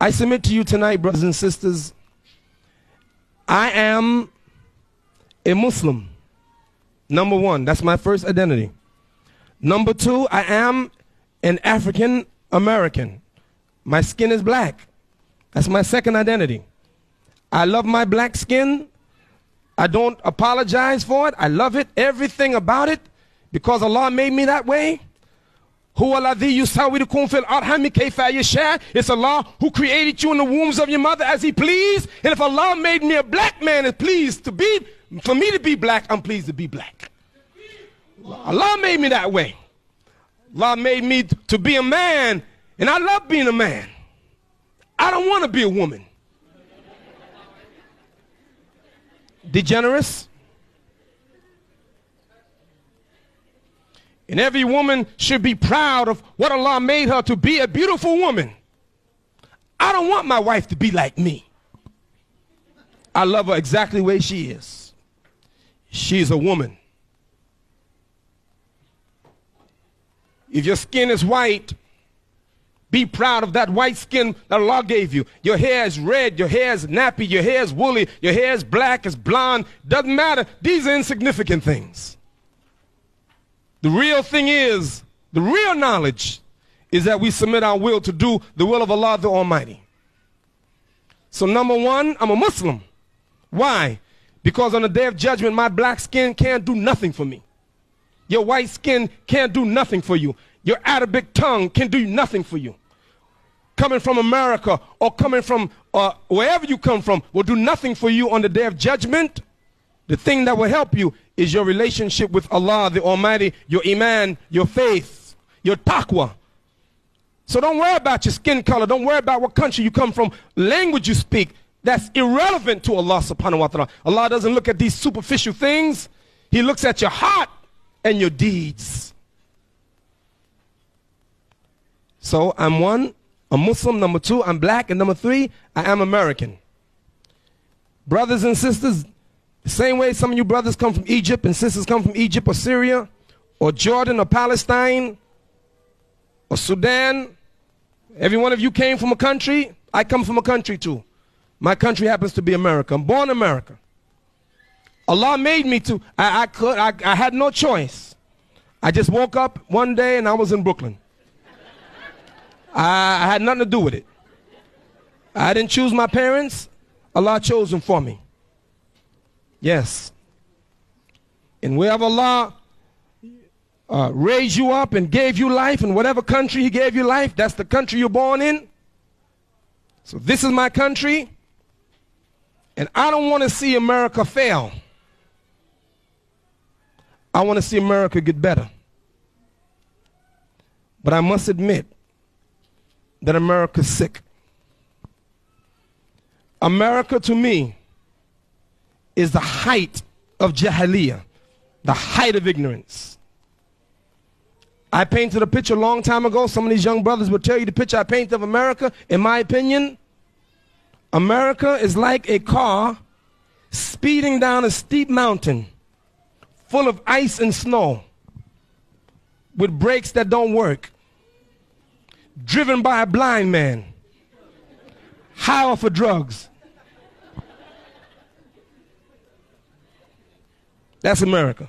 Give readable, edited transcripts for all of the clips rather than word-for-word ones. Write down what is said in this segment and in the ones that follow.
I submit to you tonight, brothers and sisters, I am a Muslim. Number one, that's my first identity. Number two, I am an African American. My skin is black. That's my second identity. I love my black skin. I don't apologize for it. I love it, everything about it, because Allah made me that way. It's Allah who created you in the wombs of your mother as He pleased. And if Allah made me a black man and pleased to be, for me to be black, I'm pleased to be black. Allah made me that way. Allah made me to be a man, and I love being a man. I don't want to be a woman. Degenerous. And every woman should be proud of what Allah made her to be, a beautiful woman. I don't want my wife to be like me. I love her exactly the way she is. She's a woman. If your skin is white, be proud of that white skin that Allah gave you. Your hair is red, your hair is nappy, your hair is woolly, your hair is black, it's blonde. Doesn't matter. These are insignificant things. The real thing is, the real knowledge is that we submit our will to do the will of Allah the Almighty. So number one, I'm a Muslim. Why? Because on the day of judgment, my black skin can't do nothing for me. Your white skin can't do nothing for you. Your Arabic tongue can do nothing for you. Coming from America or coming from wherever you come from will do nothing for you on the day of judgment. The thing that will help you is your relationship with Allah the Almighty, your iman, your faith, your taqwa. So don't worry about your skin color. Don't worry about what country you come from, language you speak. That's irrelevant to Allah subhanahu wa ta'ala. Allah doesn't look at these superficial things. He looks at your heart and your deeds. So I'm one, a Muslim. Number two, I'm black. And number three, I am American. Brothers and sisters, the same way some of you brothers come from Egypt and sisters come from Egypt or Syria or Jordan or Palestine or Sudan. Every one of you came from a country. I come from a country too. My country happens to be America. I'm born in America. Allah made me to. I had no choice. I just woke up one day and I was in Brooklyn. I had nothing to do with it. I didn't choose my parents. Allah chose them for me. Yes. And wherever Allah raised you up and gave you life, in whatever country He gave you life, that's the country you're born in. So this is my country. And I don't want to see America fail. I want to see America get better. But I must admit that America's sick. America, to me, is the height of jahiliyyah, the height of ignorance. I painted a picture a long time ago. Some of these young brothers will tell you the picture I painted of America. In my opinion, America is like a car speeding down a steep mountain full of ice and snow with brakes that don't work, driven by a blind man, high off of drugs. That's America.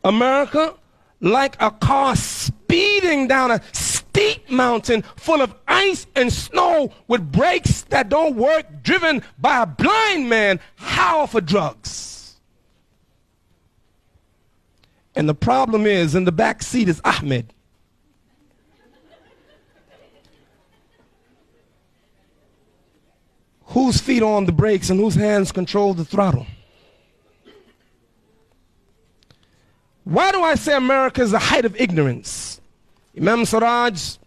America, like a car speeding down a steep mountain full of ice and snow with brakes that don't work, driven by a blind man, high off of drugs. And the problem is, in the back seat is Ahmed. Whose feet are on the brakes and whose hands control the throttle? Why do I say America is the height of ignorance? Imam Siraj,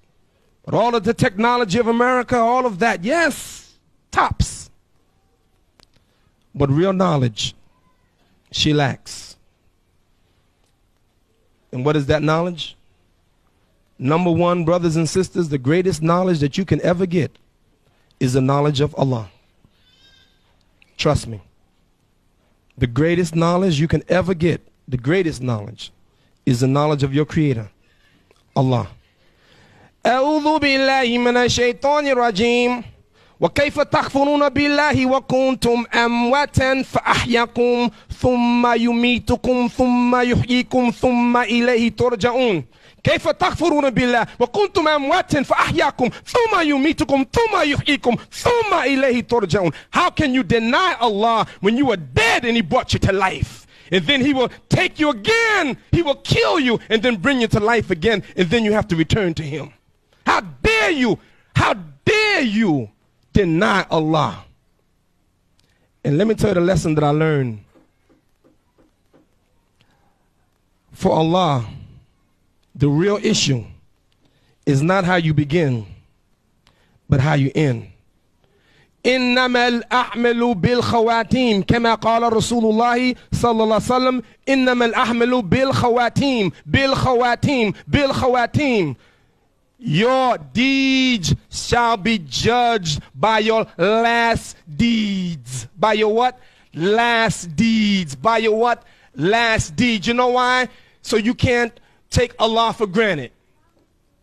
but all of the technology of America, all of that, yes, tops. But real knowledge, she lacks. And what is that knowledge? Number one, brothers and sisters, the greatest knowledge that you can ever get is the knowledge of Allah. Trust me. The greatest knowledge you can ever get, the greatest knowledge, is the knowledge of your Creator, Allah. أعوذ بالله من الشيطان الرجيم وكيف تكفرون بالله وكنتم أمواتا فأحياكم ثم يميتكم ثم يحييكم ثم إليه ترجعون. كيف تكفرون بالله وكنتم أمواتا فأحياكم ثم يميتكم ثم يحييكم ثم إليه ترجعون. How can you deny Allah when you were dead and He brought you to life? And then He will take you again, He will kill you and then bring you to life again, and then you have to return to Him. How dare you? How dare you deny Allah? And let me tell you the lesson that I learned. For Allah, the real issue is not how you begin, but how you end. إنما الأعمال بالخواتيم كما قال رسول الله صلى الله عليه وسلم إنما الأعمال بالخواتيم بالخواتيم بالخواتيم. Your deeds shall be judged by your last deeds. By your what? Last deeds. By your what? Last deeds. You know why? So you can't take Allah for granted.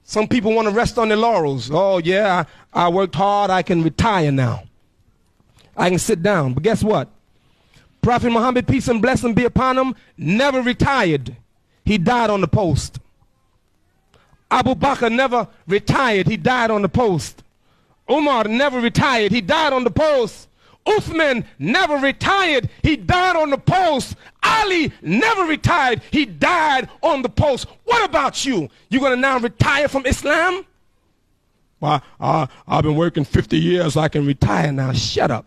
Some people want to rest on their laurels. Oh yeah, I worked hard, I can retire now. I can sit down. But guess what? Prophet Muhammad, peace and blessing be upon him, never retired. He died on the post. Abu Bakr never retired. He died on the post. Umar never retired. He died on the post. Uthman never retired. He died on the post. Ali never retired. He died on the post. What about you? You going to now retire from Islam? Well, I've been working 50 years. I can retire now. Shut up.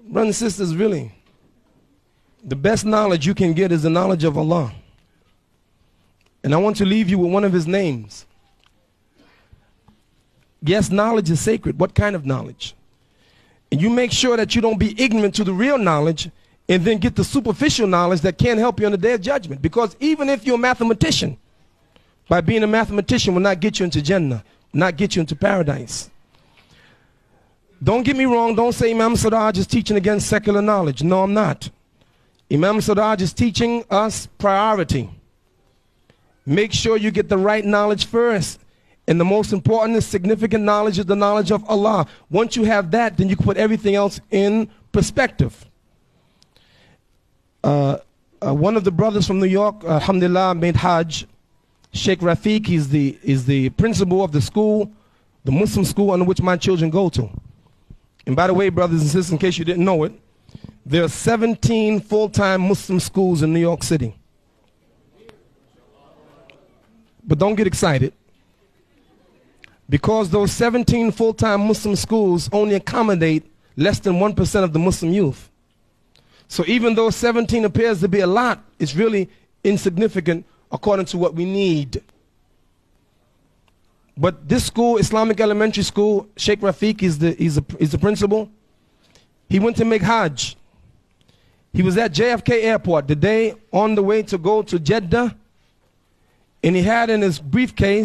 Brothers and sisters, really, the best knowledge you can get is the knowledge of Allah. And I want to leave you with one of His names. Yes, knowledge is sacred. What kind of knowledge? And you make sure that you don't be ignorant to the real knowledge and then get the superficial knowledge that can't help you on the day of judgment. Because even if you're a mathematician, by being a mathematician will not get you into Jannah, not get you into paradise. Don't get me wrong. Don't say Imam Siraj is teaching against secular knowledge. No, I'm not. Imam Siraj is teaching us priority. Make sure you get the right knowledge first. And the most important and significant knowledge is the knowledge of Allah. Once you have that, then you can put everything else in perspective. One of the brothers from New York, alhamdulillah, made Hajj. Sheikh Rafiq, is the principal of the school, the Muslim school under which my children go to. And by the way, brothers and sisters, in case you didn't know it, there are 17 full-time Muslim schools in New York City. But don't get excited, because those 17 full-time Muslim schools only accommodate less than 1% of the Muslim youth. So even though 17 appears to be a lot, it's really insignificant according to what we need. But this school, Islamic Elementary School, Sheikh Rafiq is the principal. He went to make Hajj. He was at JFK Airport the day on the way to go to Jeddah, and he had in his briefcase